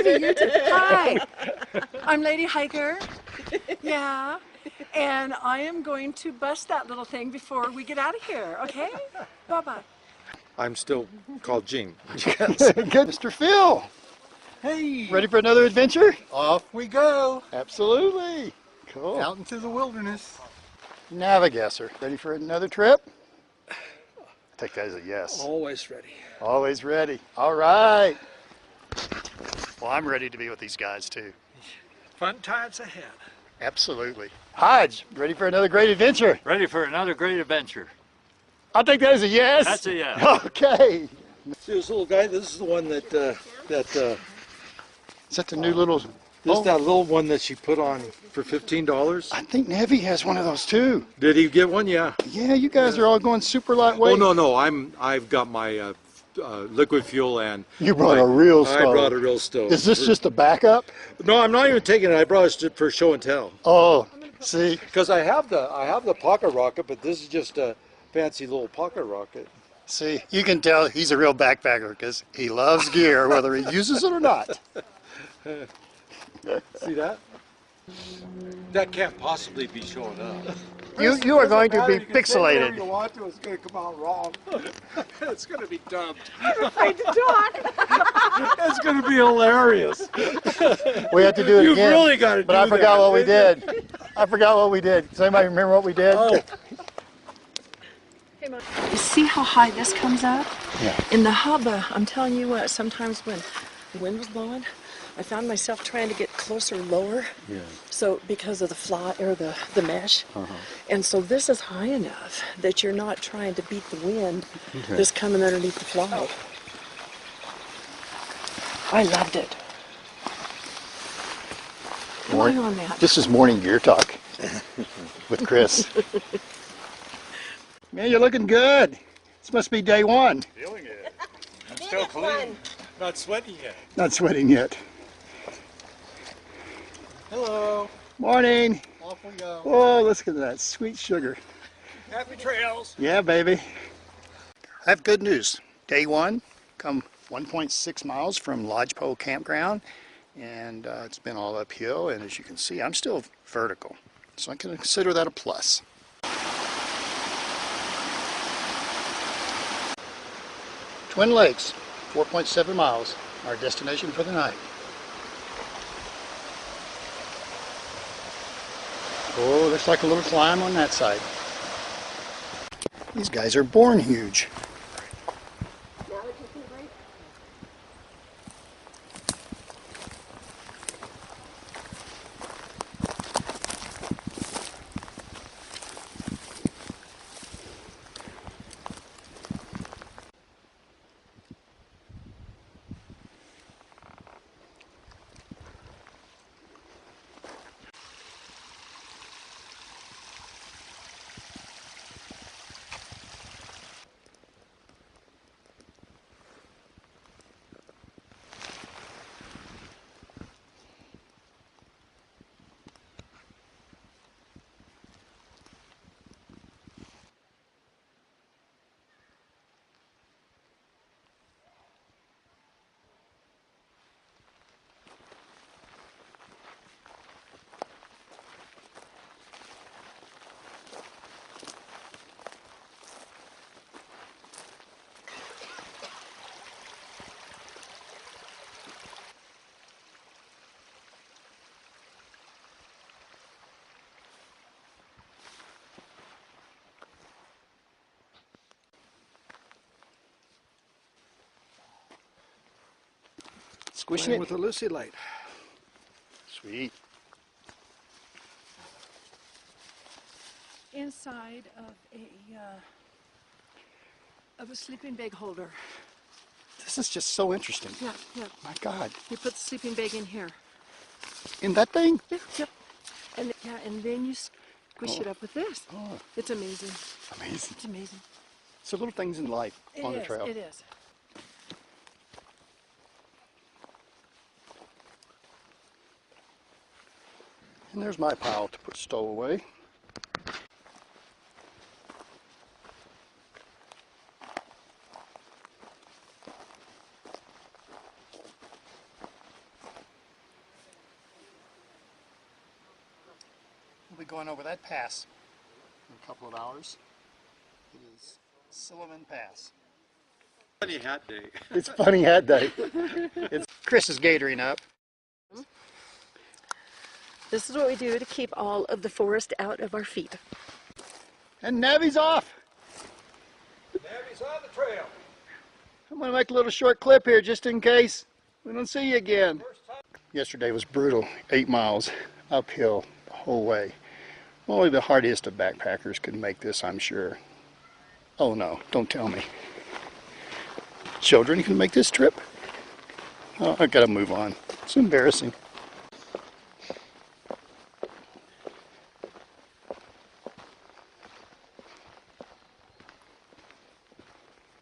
to meet you too. Hi, I'm Lady Hiker. Yeah, and I am going to bust that little thing before we get out of here, okay? Bye-bye. I'm still called Gene. Good, Mr. Phil. Hey! Ready for another adventure? Off we go! Absolutely. Cool. Out into the wilderness. Naviguesser. Ready for another trip? I take that as a yes. Always ready. Always ready. All right. Well, I'm ready to be with these guys too. Fun times ahead. Absolutely. Hodge, ready for another great adventure? Ready for another great adventure. I'll take that as a yes. That's a yes. Okay. See this little guy? This is the one that, Is that the new little... that little one that she put on for $15? I think Navi has one of those too. Did he get one? Yeah. Yeah, you guys are all going super lightweight. Oh, no, I've got my liquid fuel and... You brought a real stove. I brought a real stove. Is this just a backup? No, I'm not even taking it. I brought it for show and tell. Oh, see? Because I have the pocket rocket, but this is just a fancy little pocket rocket. See, you can tell he's a real backpacker because he loves gear, whether he uses it or not. See that? That can't possibly be showing up. You are going to be pixelated. You want to, it's going to come out wrong. It's going to be dubbed. I'm afraid to talk. It's going to be hilarious. We have to do it You've again. really got to do But I forgot that, what we didn't did. I forgot what we did. Does anybody remember what we did? Oh. You see how high this comes up? Yeah. In the hub, I'm telling you what, sometimes when the wind was blowing, I found myself trying to get closer lower. Yeah. So because of the fly or the mesh. And so this is high enough that you're not trying to beat the wind that's coming underneath the fly. I loved it. Come on that. This is morning gear talk with Kris. Man, you're looking good. This must be day one. Feeling it. I'm still clean. Not sweating yet. Not sweating yet. Hello. Morning. Off we go. Oh, look at that sweet sugar. Happy trails. Yeah, baby. I have good news. Day one, come 1.6 miles from Lodgepole Campground, and it's been all uphill, and as you can see, I'm still vertical, so I can consider that a plus. Twin Lakes, 4.7 miles, our destination for the night. Oh, looks like a little climb on that side. These guys are born huge. Squishing it with a Lucy light. Sweet. Inside of a sleeping bag holder. This is just so interesting. Yeah, yeah. My God. You put the sleeping bag in here. In that thing? Yeah, yep. And then you squish it up with this. Oh. It's amazing. Amazing. It's amazing. So little things in life on the trail. It is. And there's my pile to put stowaway. be going over that pass in a couple of hours. It is Silliman Pass. Funny hat day. It's funny hat day. Kris is gatoring up. This is what we do to keep all of the forest out of our feet. And Navi's off. Navi's on the trail. I'm going to make a little short clip here just in case we don't see you again. Yesterday was brutal. 8 miles uphill the whole way. Only the hardest of backpackers could make this, I'm sure. Oh no, don't tell me. Children can make this trip? Oh, I gotta move on. It's embarrassing.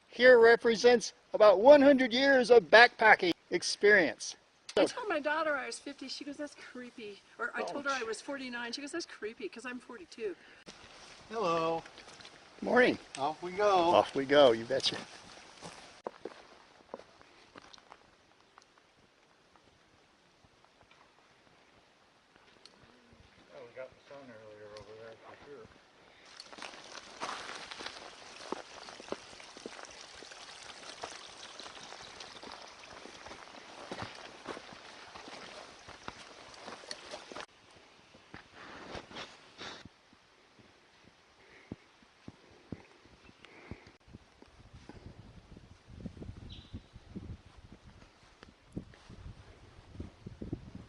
Here represents about 100 years of backpacking experience. I told my daughter I was 50. She goes, that's creepy. Or I told her I was 49. She goes, that's creepy because I'm 42. Hello. Morning. Off we go. Off we go, you betcha. Oh, we got the sun earlier over there for sure.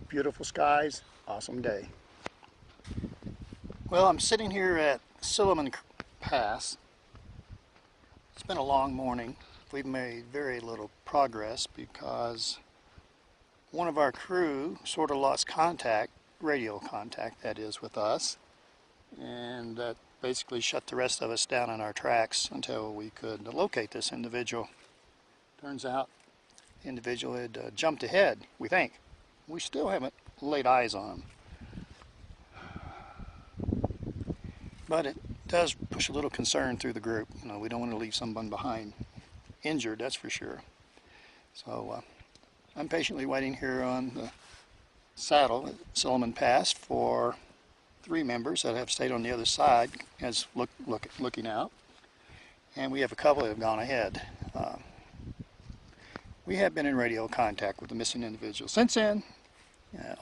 Beautiful skies, awesome day. Well, I'm sitting here at Silliman Pass. It's been a long morning. We've made very little progress because one of our crew sort of lost contact, radio contact that is, with us, and that basically shut the rest of us down on our tracks until we could locate this individual. Turns out the individual had jumped ahead, we think. We still haven't laid eyes on him. But it does push a little concern through the group. You know, we don't want to leave someone behind injured, that's for sure. So I'm patiently waiting here on the saddle at Silliman Pass for 3 members that have stayed on the other side as looking out. And we have a couple that have gone ahead. We have been in radio contact with the missing individual since then.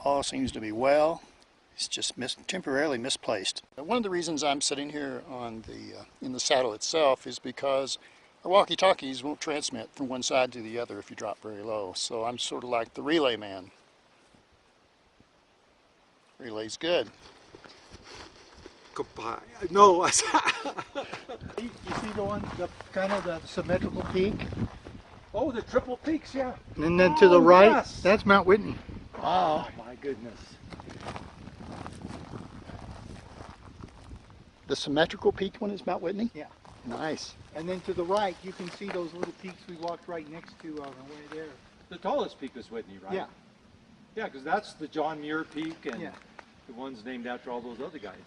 All seems to be well. It's just temporarily misplaced. One of the reasons I'm sitting here on in the saddle itself is because our walkie-talkies won't transmit from one side to the other if you drop very low. So I'm sort of like the relay man. Relay's good. Goodbye. No. You see the one, kind of the symmetrical peak? Oh, the triple peaks, yeah. And then to the right, yes. that's Mount Whitney. Oh my goodness. The symmetrical peaked one is Mount Whitney? Yeah. Nice. And then to the right, you can see those little peaks we walked right next to on the way there. The tallest peak is Whitney, right? Yeah. Yeah, because that's the John Muir Peak and Yeah. the one's named after all those other guys.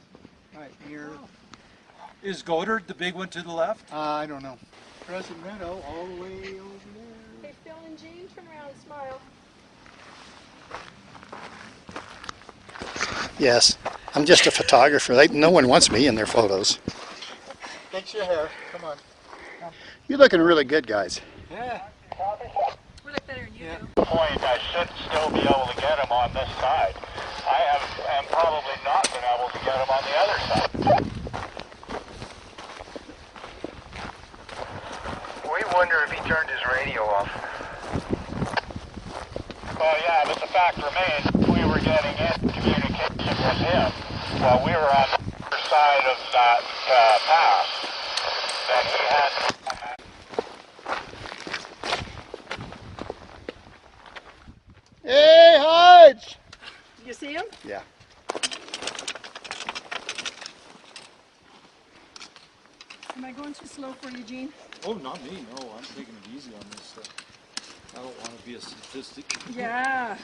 Right here. Is Goddard the big one to the left? I don't know. Crescent Meadow all the way over there. Hey, Phil and Jene, turn around and smile. Yes, I'm just a photographer. No one wants me in their photos. Fix your hair. Come on. You're looking really good, guys. Yeah. We look better than you Yeah. do. Point, I should still be able to get him on this side. I am probably not been able to get him on the other side. We wonder if he turned his radio off. Well, yeah, but the fact remains, we were getting in communication with him while we were on the other side of that pass. That he had. Hey, Hodge! You see him? Yeah. Am I going too slow for you, Jene? Oh, not me. No, I'm taking it easy on this. I don't want to be a statistic. Yeah.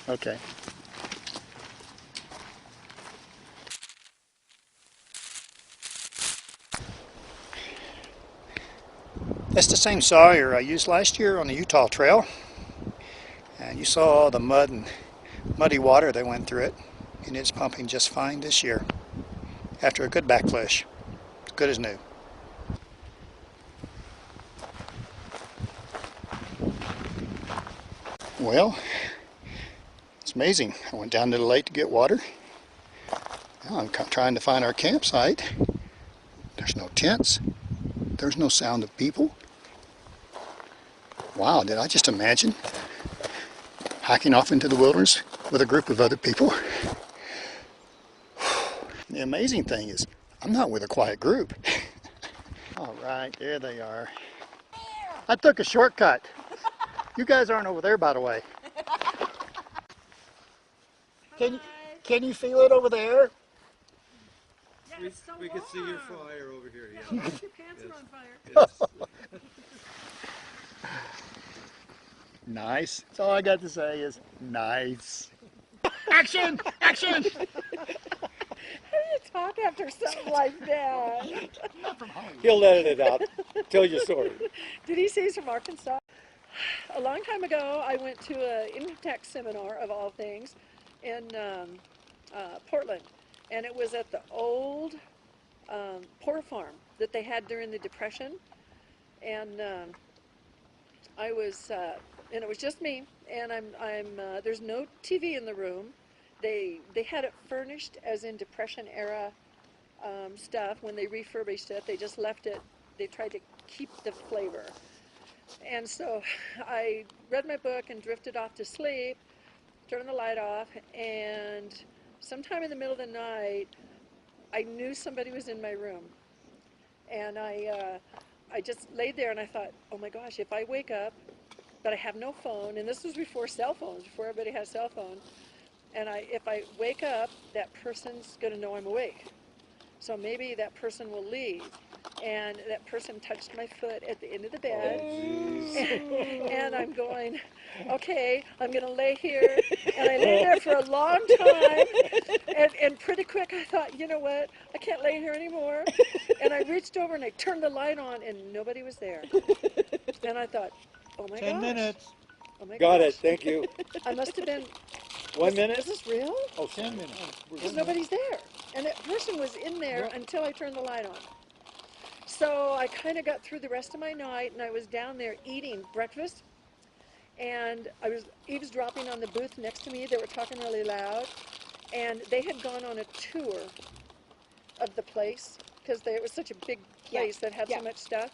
Okay. That's the same sawyer I used last year on the Utah Trail. And you saw all the mud and muddy water that went through it, and it's pumping just fine this year after a good backflush, as good as new. Well, it's amazing. I went down to the lake to get water. Now I'm trying to find our campsite. There's no tents. There's no sound of people. Wow, did I just imagine hiking off into the wilderness with a group of other people? The amazing thing is, I'm not with a quiet group. All right, there they are. I took a shortcut. You guys aren't over there, by the way. Can you feel it over there? Yeah, it's so We can see your warm. fire over here. Yeah. Your pants are on fire. Yes. Nice. That's all I got to say is nice. Action! Action! Talk after something like that. He'll edit it out. Tell your story. Did he say he's from Arkansas? A long time ago, I went to an income tax seminar, of all things, in Portland. And it was at the old pork farm that they had during the Depression. And I was, and it was just me. And there's no TV in the room. They had it furnished as in Depression era stuff. When they refurbished it, they just left it. They tried to keep the flavor. And so I read my book and drifted off to sleep, turned the light off, and sometime in the middle of the night, I knew somebody was in my room. And I just laid there and I thought, oh my gosh, if I wake up, but I have no phone, and this was before cell phones, before everybody had a cell phone, and if I wake up, that person's going to know I'm awake. So maybe that person will leave. And that person touched my foot at the end of the bed. And I'm going, okay, I'm going to lay here. And I lay there for a long time. And pretty quick I thought, you know what? I can't lay here anymore. And I reached over and I turned the light on and nobody was there. And I thought, oh my gosh. 10 minutes. Oh my Got gosh. it. Thank you. I must have been. 1 minute? Is this real? Oh, 10 minutes. Because nobody's there. And that person was in there until I turned the light on. So I kind of got through the rest of my night, and I was down there eating breakfast, and I was eavesdropping on the booth next to me. They were talking really loud, and they had gone on a tour of the place, because it was such a big place that had so much stuff.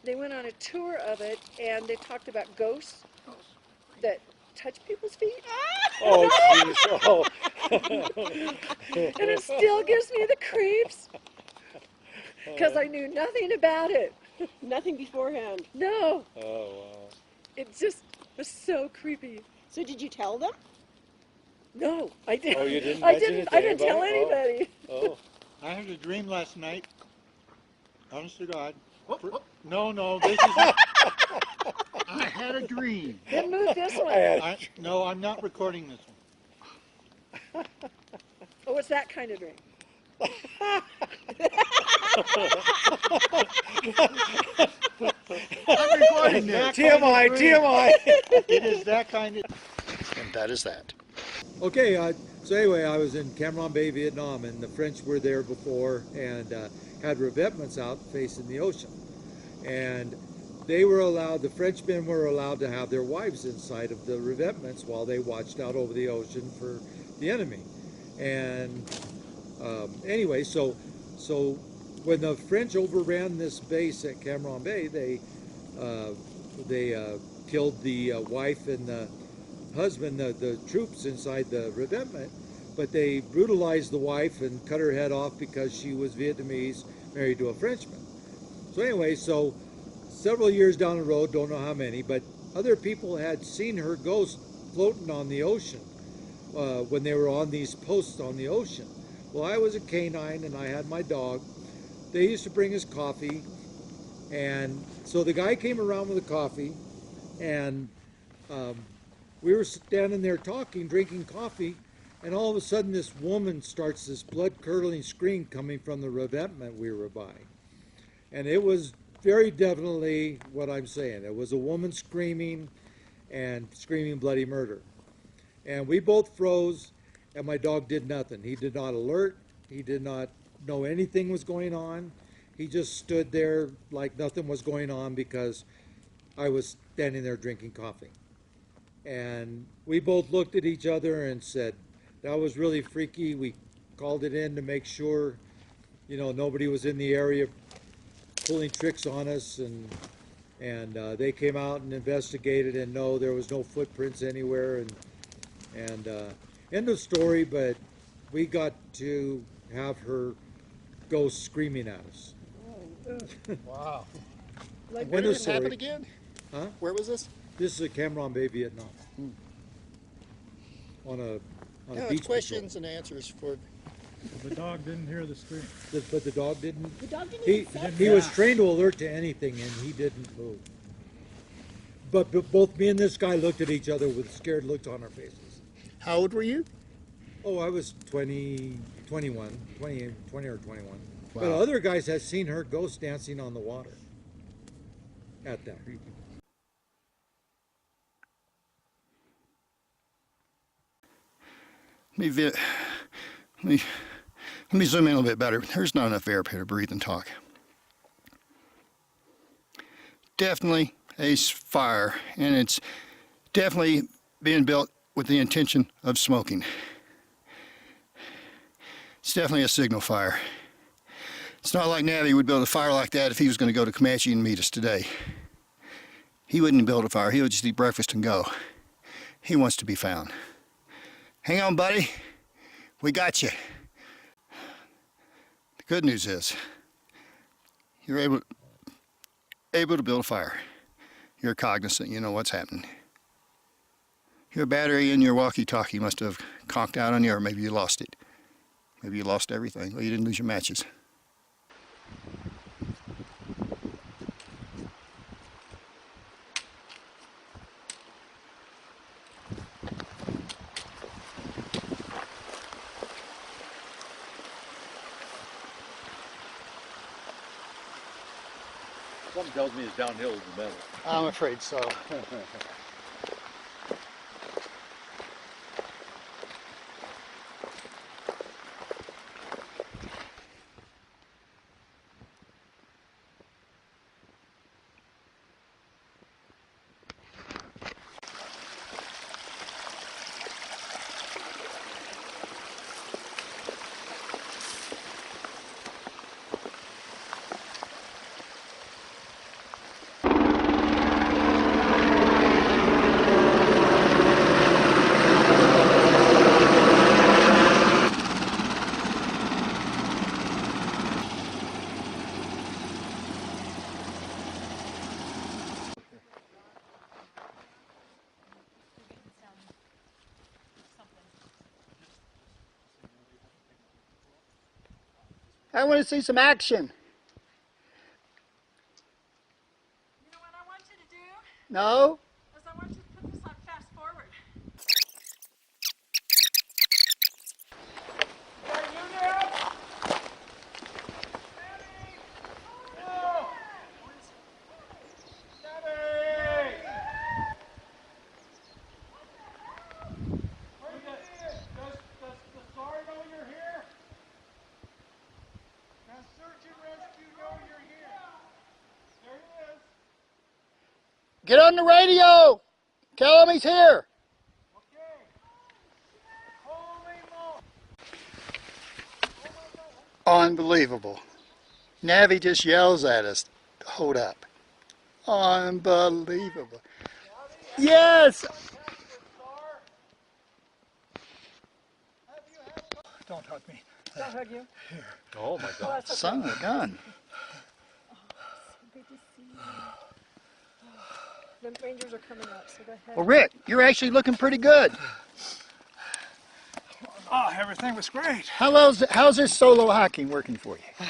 They went on a tour of it, and they talked about ghosts that touch people's feet. Oh, jeez. Oh. And it still gives me the creeps. Because I knew nothing about it. Nothing beforehand. No. Oh, wow. It just was so creepy. So did you tell them? No, I didn't. Oh, you didn't I mention didn't. it to I didn't tell anybody? anybody. Oh. I had a dream last night. Honest to God. No, this is. I had a dream. Then move this one. No, I'm not recording this one. Oh, it's that kind of dream. I'm recording this. TMI, TMI. It is that kind of. And that is that. Okay, so anyway, I was in Cam Ranh Bay, Vietnam, and the French were there before and had revetments out facing the ocean. And they were allowed, the Frenchmen were allowed to have their wives inside of the revetments while they watched out over the ocean for the enemy. And anyway, so when the French overran this base at Cam Ranh Bay, they killed the wife and the husband, the troops inside the revetment, but they brutalized the wife and cut her head off because she was Vietnamese, married to a Frenchman. So anyway, so several years down the road, don't know how many, but other people had seen her ghost floating on the ocean when they were on these posts on the ocean. Well, I was a canine and I had my dog. They used to bring us coffee, and so the guy came around with the coffee, and we were standing there talking, drinking coffee, and all of a sudden this woman starts this blood-curdling scream coming from the revetment we were by. And it was very definitely what I'm saying. It was a woman screaming, and screaming bloody murder. And we both froze, and my dog did nothing. He did not alert. He did not know anything was going on. He just stood there like nothing was going on because I was standing there drinking coffee. And we both looked at each other and said, that was really freaky. We called it in to make sure, you know, nobody was in the area pulling tricks on us, and they came out and investigated, and no, there was no footprints anywhere, and end of story. But we got to have her go screaming at us. Wow. Like, Where End did of this happen story. again? Huh? Where was this? This is at Cam Bay, Vietnam. On a No, beach it's questions and answers for. The dog didn't hear the scream. But the dog didn't. The dog didn't He even say he was trained to alert to anything, and he didn't move. But both me and this guy looked at each other with scared looks on our faces. How old were you? Oh, I was 20 or 21. But Wow. other guys had seen her ghost dancing on the water at that. Let me zoom in a little bit better. There's not enough air up here to breathe and talk. Definitely a fire, and it's definitely being built with the intention of smoking. It's definitely a signal fire. It's not like Navi would build a fire like that if he was going to go to Comanche and meet us today. He wouldn't build a fire. He would just eat breakfast and go. He wants to be found. Hang on, buddy. We got you. The good news is you're able to build a fire. You're cognizant. You know what's happening. Your battery in your walkie-talkie must have conked out on you, or maybe you lost it. Maybe you lost everything. Well, you didn't lose your matches. Something tells me it's downhill is the better. I'm afraid so. I want to see some action. You know what I want you to do? No? Is I want you to put this on fast forward. Get on the radio. Tell him he's here. Unbelievable. Navi just yells at us. Hold up. Unbelievable. Yes. Don't hug me. Don't hug you. Oh my God. Son of a gun. Good to see you. The rangers are coming up, so go ahead. Well, Rick, you're actually looking pretty good. Oh, everything was great. How's this solo hiking working for you?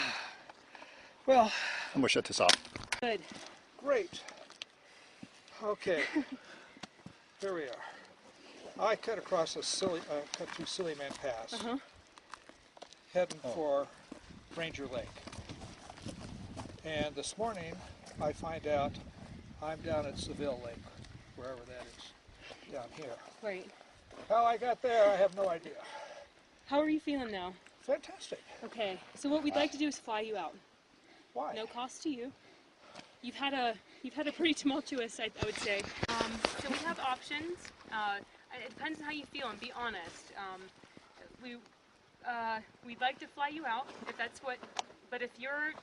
Well, I'm gonna shut this off. Good. great. Okay. Here we are. I cut across cut through Silly Man Pass, heading for Ranger Lake. And this morning, I find out I'm down at Seville Lake, wherever that is, down here. Right. How I got there, I have no idea. How are you feeling now? Fantastic. Okay, so what we'd like to do is fly you out. Why? No cost to you. You've had a pretty tumultuous, I would say. So we have options. It depends on how you feel, and be honest. We'd like to fly you out if that's what. But if you're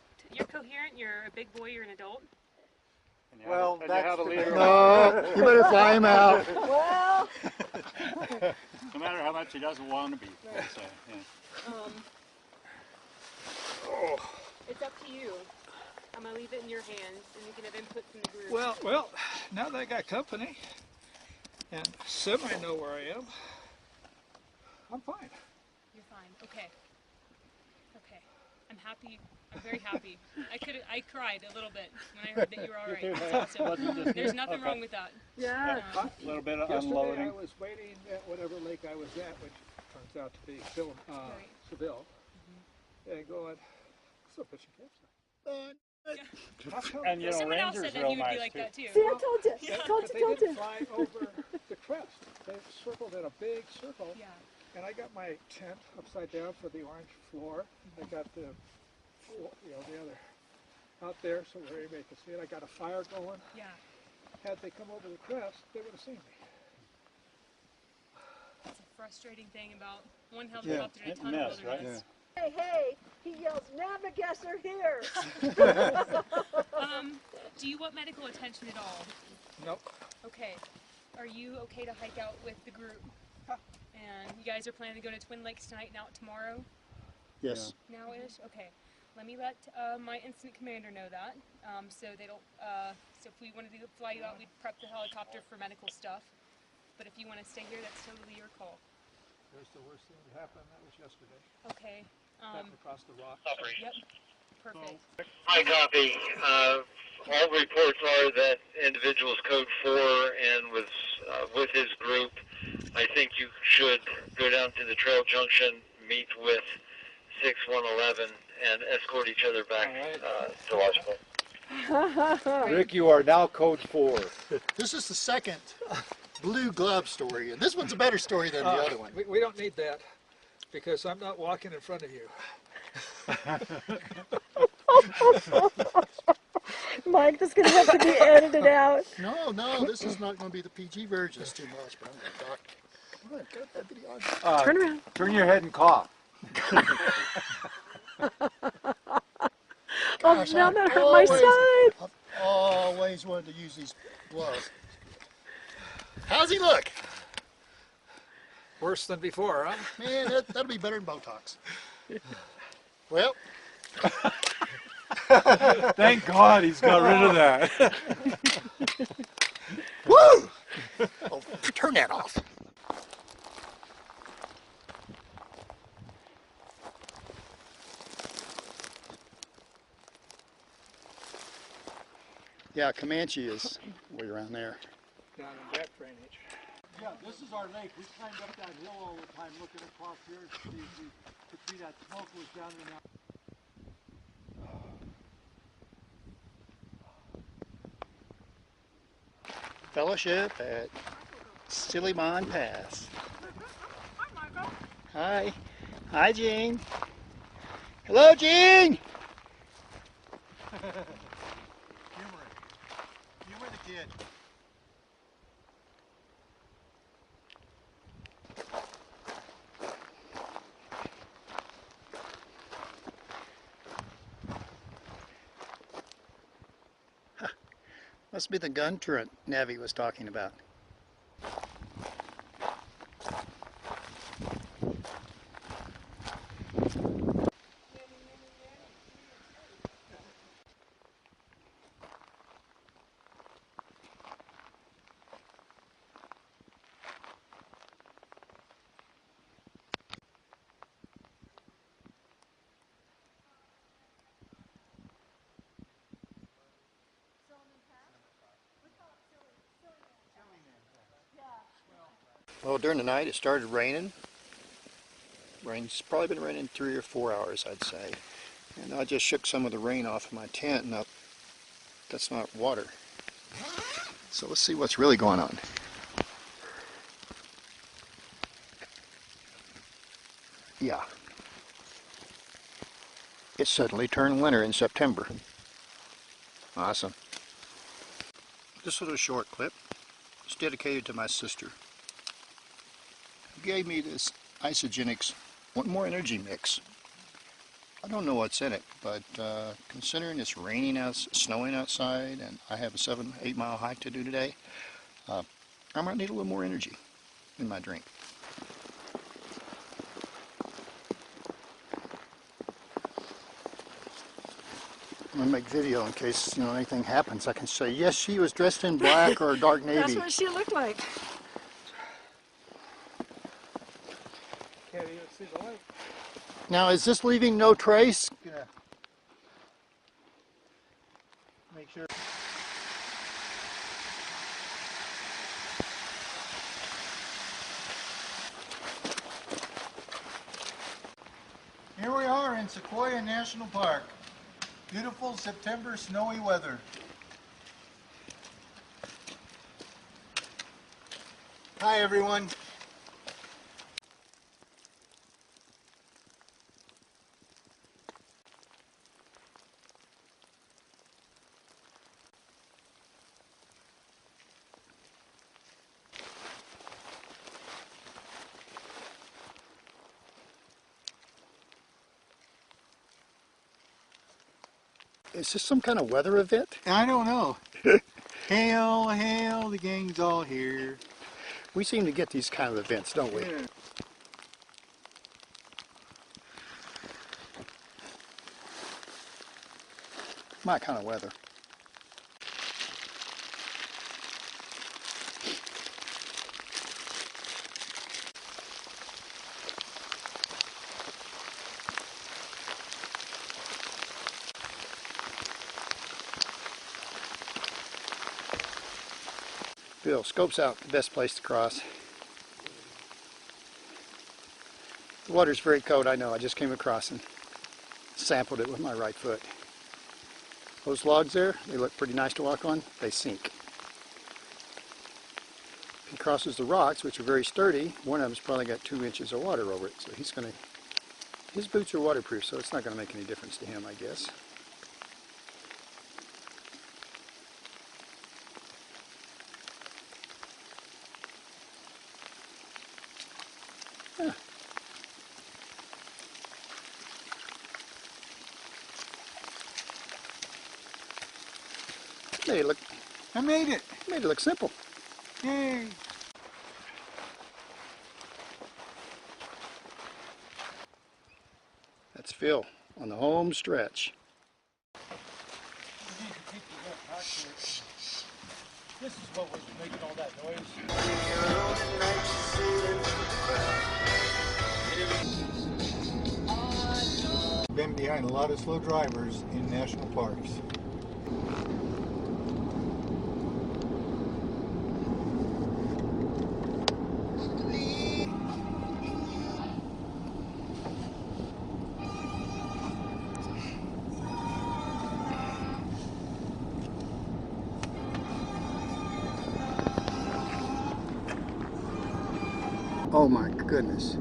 coherent, you're a big boy, you're an adult. Well, that's the No, you better fly him out. Well, No matter how much he doesn't want to be. Right. So, yeah. It's up to you. I'm gonna leave it in your hands, and you can have input from the group. Well, now that I got company and semi know where I am, I'm fine. You're fine. Okay. Okay. I'm happy. I'm very happy. I cried a little bit when I heard that you were all right. So there's nothing wrong with that. yeah. A little bit of Yesterday unloading. I was waiting at whatever lake I was at, which turns out to be Right. Seville, and going, so fishing campsite. And you know, Someone else Ranger's said that real he would nice be like too. that too. See, I told you. Yeah. Told But you, they told didn't you. fly over the crest. They circled in a big circle, Yeah. and I got my tent upside down for the orange floor. I got the, the other out there so where anybody could see it. I got a fire going. Yeah. Had they come over the crest, they would have seen me. It's a frustrating thing about one Yeah. helicopter in a Hit ton and of miss, right? wilderness. Hey, hey, he yells, Naviguesser here. Do you want medical attention at all? Nope. Okay. Are you okay to hike out with the group? And you guys are planning to go to Twin Lakes tonight and out tomorrow? Yes. Now-ish? Okay. Let me let my incident commander know that. So they don't. So if we wanted to fly you out, we'd prep the helicopter for medical stuff. But if you want to stay here, that's totally your call. There's the worst thing that happened. That was yesterday. Okay. Happened across the rock. Yep. Perfect. Hi, copy. All reports are that individual's code 4 and was with his group. I think you should go down to the trail junction, meet with 6111, and escort each other back to Lodgepole. Rick, you are now code 4. This is the second blue glove story, and this one's a better story than the other one. We don't need that because I'm not walking in front of you. Mike, this is going to have to be edited out. No, this is not going to be the PG version. It's too much, but I'm going to talk. Come on, get that video on. Turn around. Turn your head and cough. Oh, now that hurt my side. I've always wanted to use these gloves. How's he look? Worse than before, huh? Man, that'll be better than Botox. Well, Thank God he's got rid of that. woo! Oh, turn that off. Yeah, Comanche is way around there. Down in that drainage. Yeah, this is our lake. We climbed up that hill all the time looking across here to see if we could see that smoke was down in that. Fellowship at Sillimon Pass. Hi, Michael. Hi. Hi, Gene. Hello, Gene. Humor the kid. Must be the gun turret Navi was talking about. Well, during the night it started raining. Rain's probably been raining 3 or 4 hours, I'd say. And I just shook some of the rain off of my tent, and that's not water. So let's see what's really going on. Yeah. It suddenly turned winter in September. Awesome. This little short clip is dedicated to my sister, who gave me this Isogenics One More Energy mix. I don't know what's in it, but considering it's raining out, snowing outside, and I have a 7-8 mile hike to do today, I might need a little more energy in my drink. I'm gonna make video in case anything happens. I can say yes, she was dressed in black or dark navy. That's what she looked like. Can't even see the light. Now, is this leaving no trace? Gonna make sure. Here we are in Sequoia National Park. Beautiful September snowy weather. Hi everyone. Is this some kind of weather event? I don't know. Hail, hail, the gang's all here. We seem to get these kind of events, don't we? Yeah. My kind of weather. Bill scopes out the best place to cross. The water's very cold, I know. I just came across and sampled it with my right foot. Those logs there, they look pretty nice to walk on. They sink. If he crosses the rocks, which are very sturdy, one of them's probably got 2 inches of water over it. So his boots are waterproof, so it's not going to make any difference to him, I guess. I made it. Made it look simple. Yay. That's Phil on the home stretch. This is what was making all that noise. Been behind a lot of slow drivers in national parks. Oh my goodness.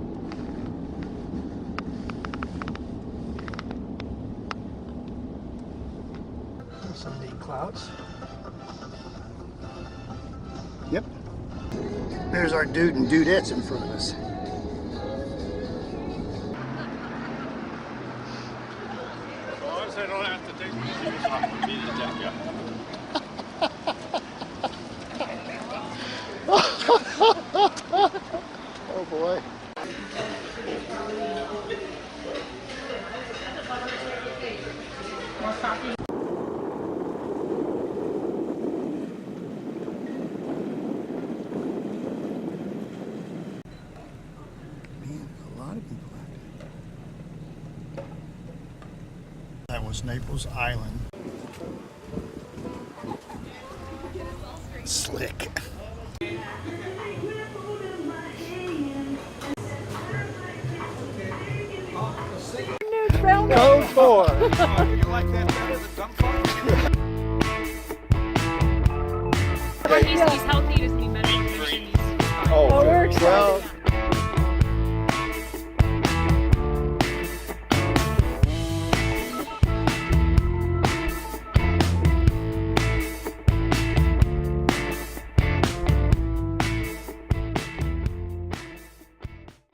Some neat clouds. Yep. There's our dude and dudettes in front of us. As long as I don't have to take my shoes off for me to take you. Oh boy. Man, a lot of people out there. That was Naples Island. Slick. Code 4. You like that better than dump fire? Casey's house